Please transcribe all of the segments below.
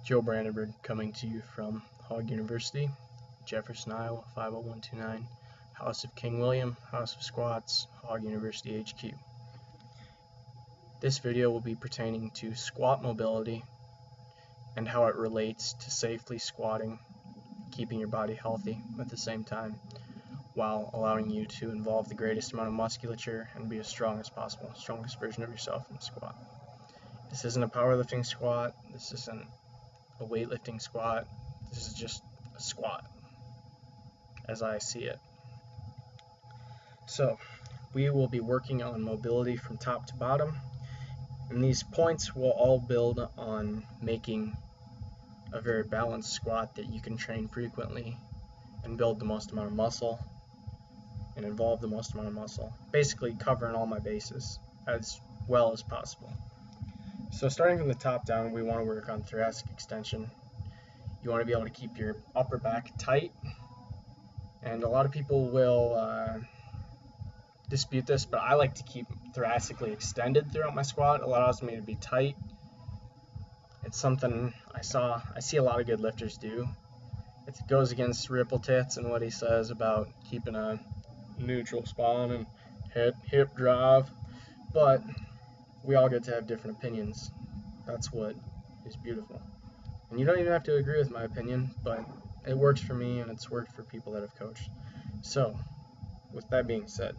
Joe Brandenburg coming to you from Hogg University, Jefferson, Iowa, 50129, House of King William, House of Squats, Hogg University HQ. This video will be pertaining to squat mobility and how it relates to safely squatting, keeping your body healthy at the same time, while allowing you to involve the greatest amount of musculature and be as strong as possible, strongest version of yourself in the squat. This isn't a powerlifting squat, this isn't a weightlifting squat, this is just a squat, as I see it. So, we will be working on mobility from top to bottom, and these points will all build on making a very balanced squat that you can train frequently and build the most amount of muscle and involve the most amount of muscle, basically covering all my bases as well as possible. So starting from the top down, we want to work on thoracic extension. You want to be able to keep your upper back tight, and a lot of people will dispute this, but I like to keep thoracically extended throughout my squat. It allows me to be tight. It's something I see a lot of good lifters do. It goes against Ripple Tits and what he says about keeping a neutral spine and hip drive, but we all get to have different opinions. That's what is beautiful. And you don't even have to agree with my opinion, but it works for me and it's worked for people that have coached. So, with that being said,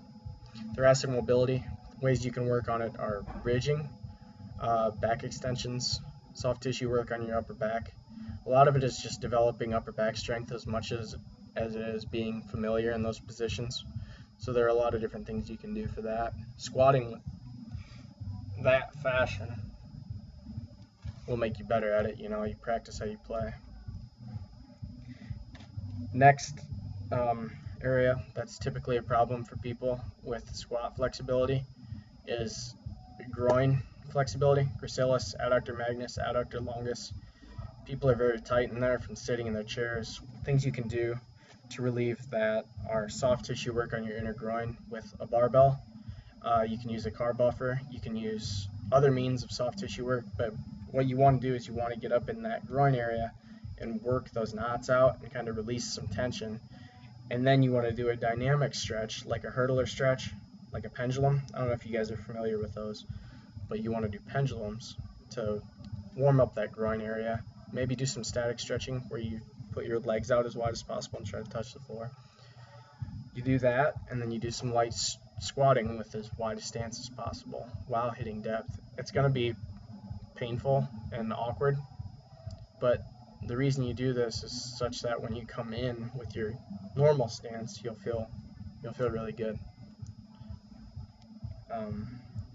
thoracic mobility, ways you can work on it are bridging, back extensions, soft tissue work on your upper back. A lot of it is just developing upper back strength as much as it is being familiar in those positions. So there are a lot of different things you can do for that. Squatting that fashion will make you better at it. You know, you practice how you play. Next area that's typically a problem for people with squat flexibility is groin flexibility, gracilis, adductor magnus, adductor longus. People are very tight in there from sitting in their chairs. Things you can do to relieve that are soft tissue work on your inner groin with a barbell. You can use a car buffer. You can use other means of soft tissue work, but what you want to do is you want to get up in that groin area and work those knots out and kind of release some tension. And then you want to do a dynamic stretch, like a hurdler stretch, like a pendulum. I don't know if you guys are familiar with those, but you want to do pendulums to warm up that groin area. Maybe do some static stretching where you put your legs out as wide as possible and try to touch the floor. You do that, and then you do some light squatting with as wide a stance as possible while hitting depth. It's going to be painful and awkward, but the reason you do this is such that when you come in with your normal stance, you'll feel really good.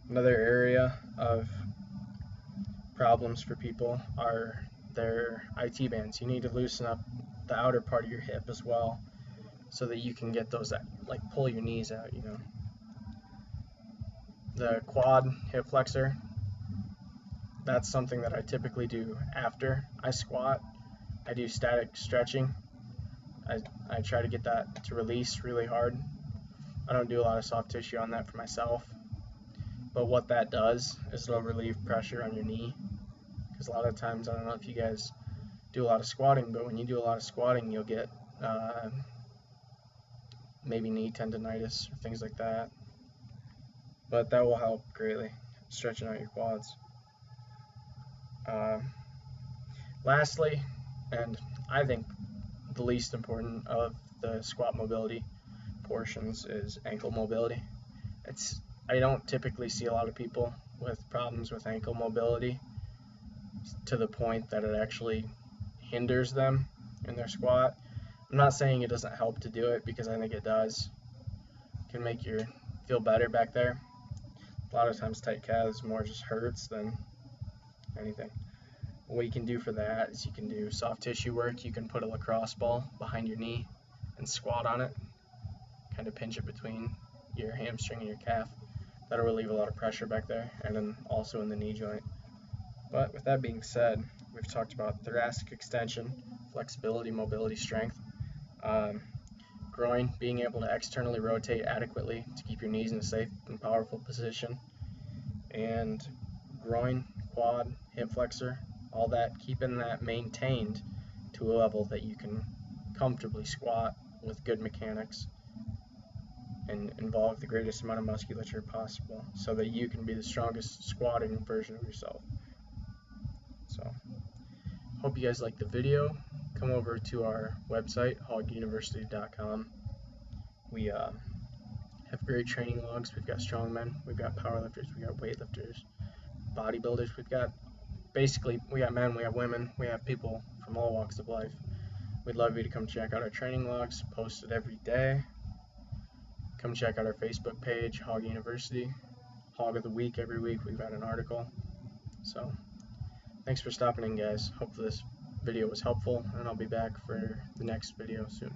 Another area of problems for people are their IT bands. You need to loosen up the outer part of your hip as well, so that you can get those, like, pull your knees out, you know. The quad hip flexor, that's something that I typically do after I squat. I do static stretching. I try to get that to release really hard. I don't do a lot of soft tissue on that for myself, but what that does is it'll relieve pressure on your knee, because a lot of times, I don't know if you guys do a lot of squatting, but when you do a lot of squatting, you'll get maybe knee tendonitis or things like that. But that will help greatly, stretching out your quads. Lastly, and I think the least important of the squat mobility portions, is ankle mobility. I don't typically see a lot of people with problems with ankle mobility to the point that it actually hinders them in their squat. I'm not saying it doesn't help to do it, because I think it does. It can make you feel better back there. A lot of times tight calves more just hurts than anything. What you can do for that is you can do soft tissue work. You can put a lacrosse ball behind your knee and squat on it, kind of pinch it between your hamstring and your calf. That'll relieve a lot of pressure back there, and then also in the knee joint. But with that being said, we've talked about thoracic extension, flexibility, mobility, strength, groin, being able to externally rotate adequately to keep your knees in a safe and powerful position, and groin, quad, hip flexor, all that, keeping that maintained to a level that you can comfortably squat with good mechanics and involve the greatest amount of musculature possible so that you can be the strongest squatting version of yourself. So, hope you guys liked the video. Come over to our website, hogguniversity.com. We have great training logs. We've got strongmen, we've got powerlifters, we've got weightlifters, bodybuilders. We got men, we have women, we have people from all walks of life. We'd love you to come check out our training logs, posted every day. Come check out our Facebook page, Hogg University. Hogg of the Week, every week we've got an article. So, thanks for stopping in, guys. Hopefully this video was helpful, and I'll be back for the next video soon.